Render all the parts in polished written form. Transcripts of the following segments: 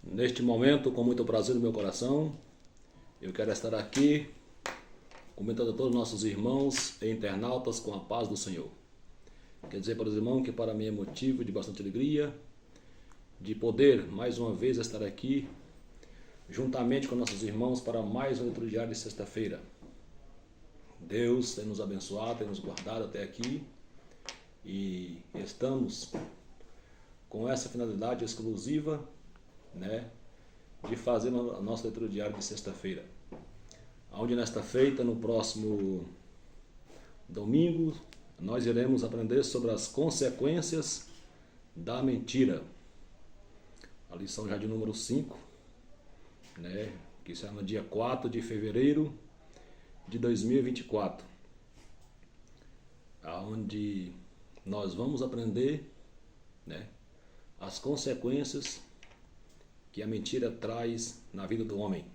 Neste momento, com muito prazer no meu coração, eu quero estar aqui comentando a todos os nossos irmãos e internautas com a paz do Senhor. Quer dizer para os irmãos que para mim é motivo de bastante alegria de poder mais uma vez estar aqui juntamente com nossos irmãos para mais um leitura diário de sexta-feira. Deus tem nos abençoado, tem nos guardado até aqui e estamos com essa finalidade exclusiva, de fazer a nossa leitura diária de sexta-feira. Onde nesta feita, no próximo domingo, nós iremos aprender sobre as consequências da mentira. A lição já de número 5, que será no dia 4 de fevereiro de 2024. Onde nós vamos aprender, as consequências que a mentira traz na vida do homem.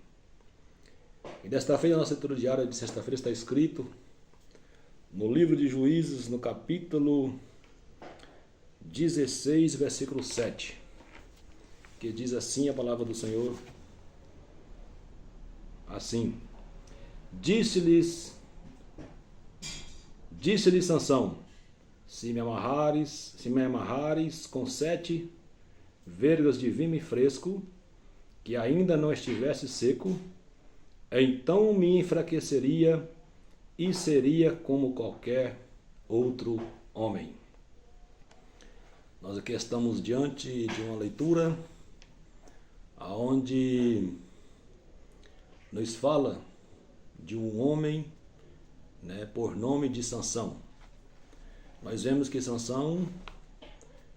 E desta feita, a nossa leitura diária de sexta-feira está escrito no livro de Juízes, no capítulo 16, versículo 7, que diz assim a palavra do Senhor, assim: Disse-lhe Sansão, se me amarrares com 7 vergas de vime fresco, que ainda não estivesse seco, então me enfraqueceria e seria como qualquer outro homem. Nós aqui estamos diante de uma leitura onde nos fala de um homem, por nome de Sansão. Nós vemos que Sansão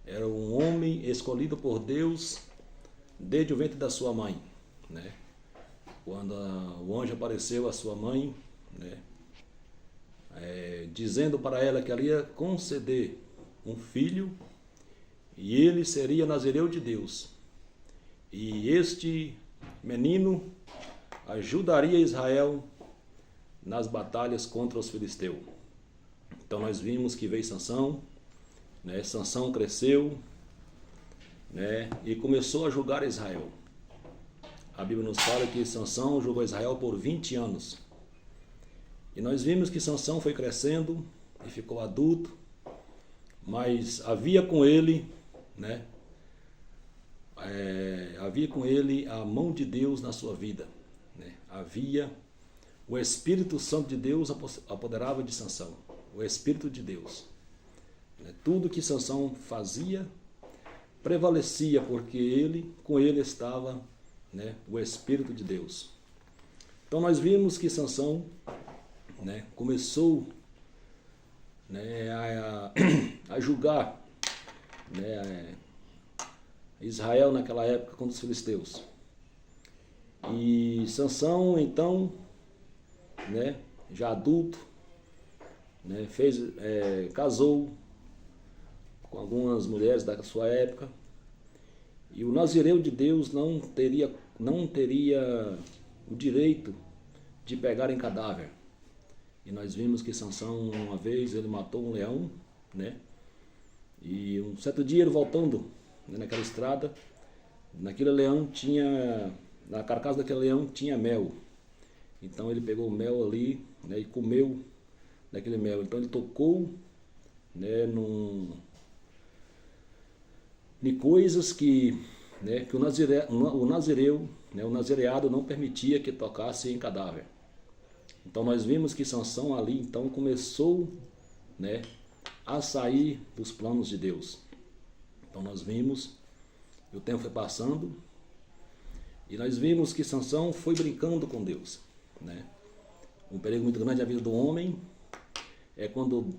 era um homem escolhido por Deus desde o ventre da sua mãe, Quando o anjo apareceu à sua mãe, dizendo para ela que ela ia conceder um filho e ele seria nazireu de Deus. E este menino ajudaria Israel nas batalhas contra os filisteus. Então nós vimos que veio Sansão, Sansão cresceu, e começou a julgar Israel. A Bíblia nos fala que Sansão julgou Israel por 20 anos. E nós vimos que Sansão foi crescendo e ficou adulto, mas havia com ele, havia com ele a mão de Deus na sua vida. Havia o Espírito Santo de Deus apoderava de Sansão, o Espírito de Deus. Tudo que Sansão fazia prevalecia porque com ele estava o Espírito de Deus. Então nós vimos que Sansão começou a julgar Israel naquela época contra os filisteus. E Sansão então, já adulto, casou com algumas mulheres da sua época, e o nazireu de Deus não teria o direito de pegar em cadáver. E nós vimos que Sansão, uma vez, ele matou um leão, e um certo dia ele voltando naquela estrada, naquele leão na carcaça daquele leão tinha mel. Então ele pegou o mel ali, e comeu daquele mel. Então ele tocou em coisas que o nazireado não permitia que tocasse em cadáver. Então nós vimos que Sansão ali então começou a sair dos planos de Deus. Então nós vimos que o tempo foi passando e nós vimos que Sansão foi brincando com Deus. Um perigo muito grande na vida do homem é quando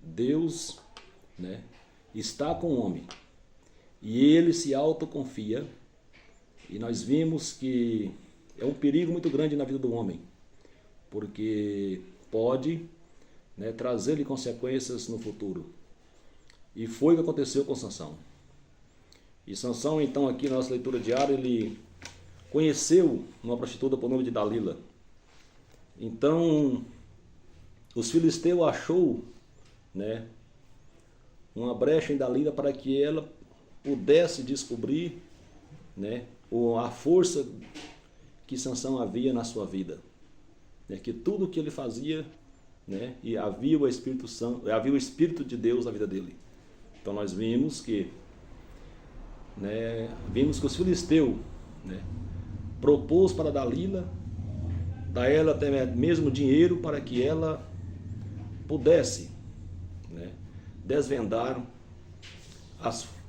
Deus está com o homem e ele se autoconfia, e nós vimos que é um perigo muito grande na vida do homem, porque pode trazer-lhe consequências no futuro. E foi o que aconteceu com Sansão. E Sansão, então, aqui na nossa leitura diária, ele conheceu uma prostituta por nome de Dalila. Então, os filisteus achou uma brecha em Dalila para que ela pudesse descobrir a força que Sansão havia na sua vida, né? Que tudo que ele fazia, né? E havia o Espírito Santo, havia o Espírito de Deus na vida dele. Então nós vimos que, né? Vimos que os filisteus, né? Propôs para Dalila, dar ela até mesmo dinheiro para que ela pudesse, né? Desvendar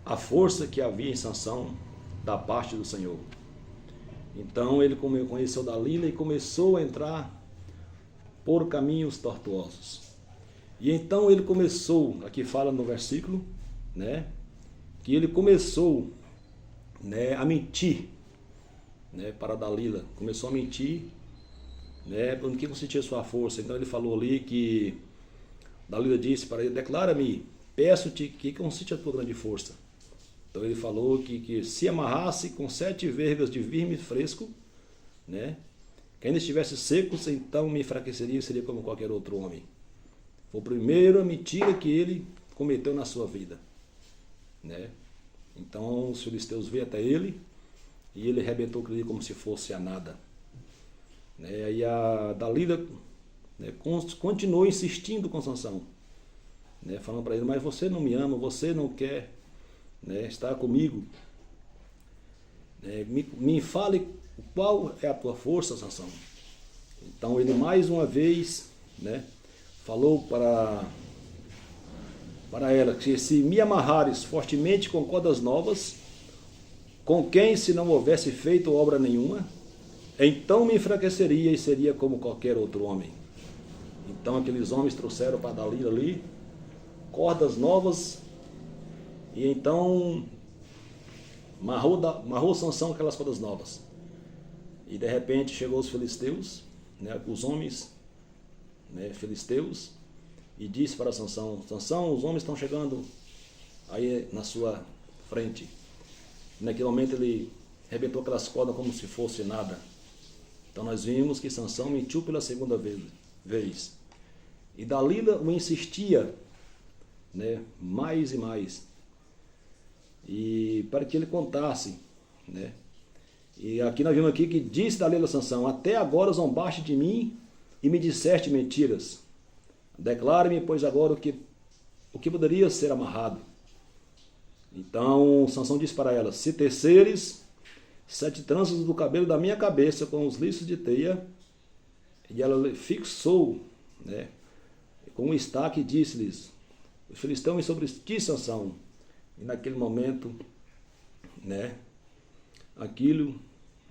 a força que havia em Sansão da parte do Senhor. Então ele conheceu Dalila e começou a entrar por caminhos tortuosos. E então ele começou, aqui fala no versículo, né, que ele começou, né, a mentir, né, para Dalila. Começou a mentir, né, no que consistia sua força. Então ele falou ali que Dalila disse para ele: declara-me, peço-te, que consiste a tua grande força. Então ele falou que se amarrasse com 7 vergas de verme fresco, né, que ainda estivesse secos, então me enfraqueceria e seria como qualquer outro homem. Foi a primeira mentira que ele cometeu na sua vida, né? Então os filisteus veio até ele e ele arrebentou com ele como se fosse a nada, né? Aí a Dalila, né, continuou insistindo com Sansão, né, falando para ele: mas você não me ama, você não quer, né, estar comigo, né, me fale qual é a tua força, Sansão. Então ele mais uma vez, né, falou para ela que se me amarrares fortemente com cordas novas, com quem se não houvesse feito obra nenhuma, então me enfraqueceria e seria como qualquer outro homem. Então aqueles homens trouxeram para Dalila ali cordas novas, e então amarrou Sansão aquelas cordas novas. E de repente chegou os filisteus, né, os homens, né, filisteus, e disse para Sansão: Sansão, os homens estão chegando aí na sua frente. E naquele momento ele arrebentou aquelas cordas como se fosse nada. Então nós vimos que Sansão mentiu pela segunda vez. E Dalila o insistia, né, mais e mais, e para que ele contasse, né? E aqui nós vimos aqui que disse Dalila a Sansão: até agora zombaste de mim e me disseste mentiras. Declare-me, pois, agora o que poderia ser amarrado. Então Sansão disse para ela: se teceres 7 tranças do cabelo da minha cabeça com os liços de teia. E ela fixou, né, com um estaque e disse-lhes: os filisteus vêm sobre ti, Sansão. E naquele momento, né, aquilo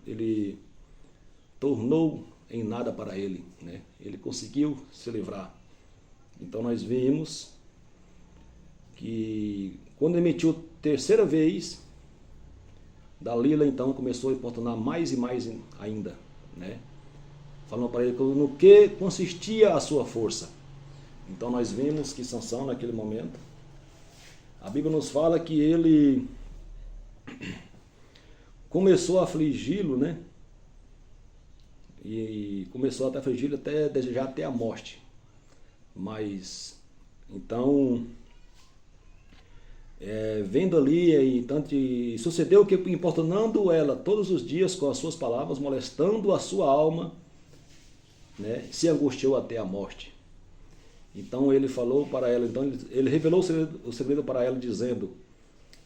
ele tornou em nada para ele, né? Ele conseguiu se livrar. Então nós vimos que quando ele mentiu a terceira vez, Dalila então começou a importunar mais e mais ainda, né? Falando para ele no que consistia a sua força. Então nós vimos que Sansão naquele momento, a Bíblia nos fala que ele começou a afligi-lo, né? E começou até a afligi-lo até desejar até a morte. Mas então, vendo ali, e sucedeu que, importunando ela todos os dias com as suas palavras, molestando a sua alma, né, se angustiou até a morte. Então ele falou para ela, então ele revelou o segredo para ela, dizendo: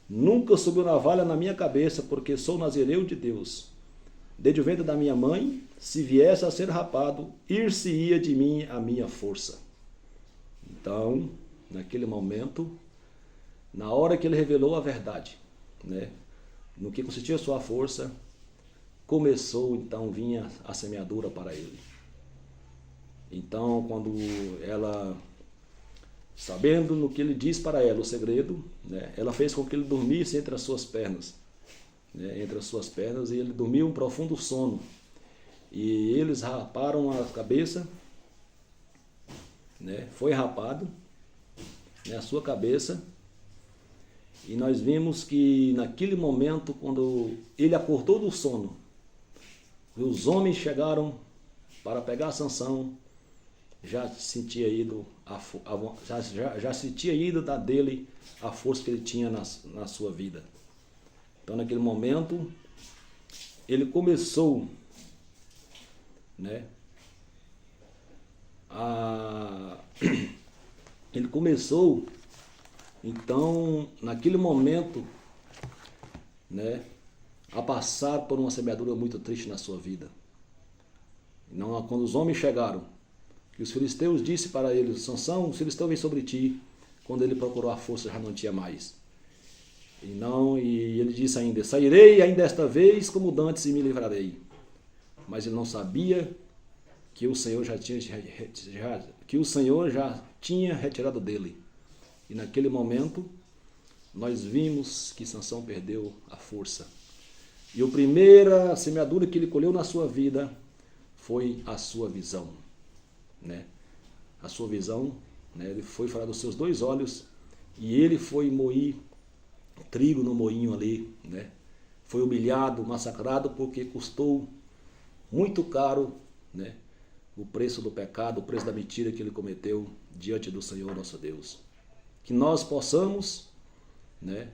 nunca subiu navalha na minha cabeça, porque sou nazireu de Deus. Desde o ventre da minha mãe, se viesse a ser rapado, ir-se-ia de mim a minha força. Então, naquele momento, na hora que ele revelou a verdade, né, no que consistia a sua força, começou, então, vinha a semeadura para ele. Então, quando ela, sabendo no que ele disse para ela, o segredo, né, ela fez com que ele dormisse entre as suas pernas, né, e ele dormiu um profundo sono. E eles raparam a cabeça, né, foi rapado, né, a sua cabeça. E nós vimos que naquele momento, quando ele acordou do sono, os homens chegaram para pegar Sansão, já sentia ido já sentia ido dele a força que ele tinha na sua vida. Então naquele momento ele começou, né, a ele começou, então, naquele momento, né, a passar por uma semeadura muito triste na sua vida. Não, quando os homens chegaram, que os filisteus disse para ele: Sansão, os filisteus vêm sobre ti. Quando ele procurou a força, já não tinha mais. E ele disse ainda: sairei ainda esta vez como dantes e me livrarei. Mas ele não sabia que o Senhor já tinha retirado dele. E naquele momento, nós vimos que Sansão perdeu a força. E a primeira semeadura que ele colheu na sua vida foi a sua visão, né? A sua visão, né? Ele foi falar dos seus 2 olhos e ele foi moir trigo no moinho ali, né? Foi humilhado, massacrado, porque custou muito caro, né, o preço do pecado, o preço da mentira que ele cometeu diante do Senhor nosso Deus. Que nós possamos, né,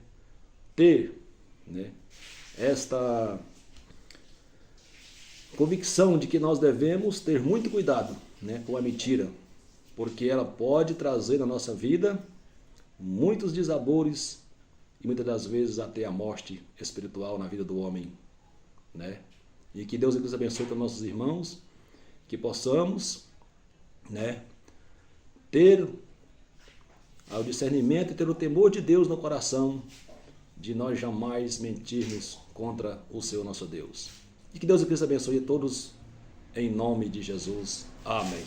ter, né, esta convicção de que nós devemos ter muito cuidado, né, com a mentira, porque ela pode trazer na nossa vida muitos desabores e muitas das vezes até a morte espiritual na vida do homem, né? E que Deus nos abençoe para nossos irmãos, que possamos, né, ter o discernimento e ter o temor de Deus no coração, de nós jamais mentirmos contra o Senhor nosso Deus. E que Deus nos abençoe a todos, em nome de Jesus. Amém.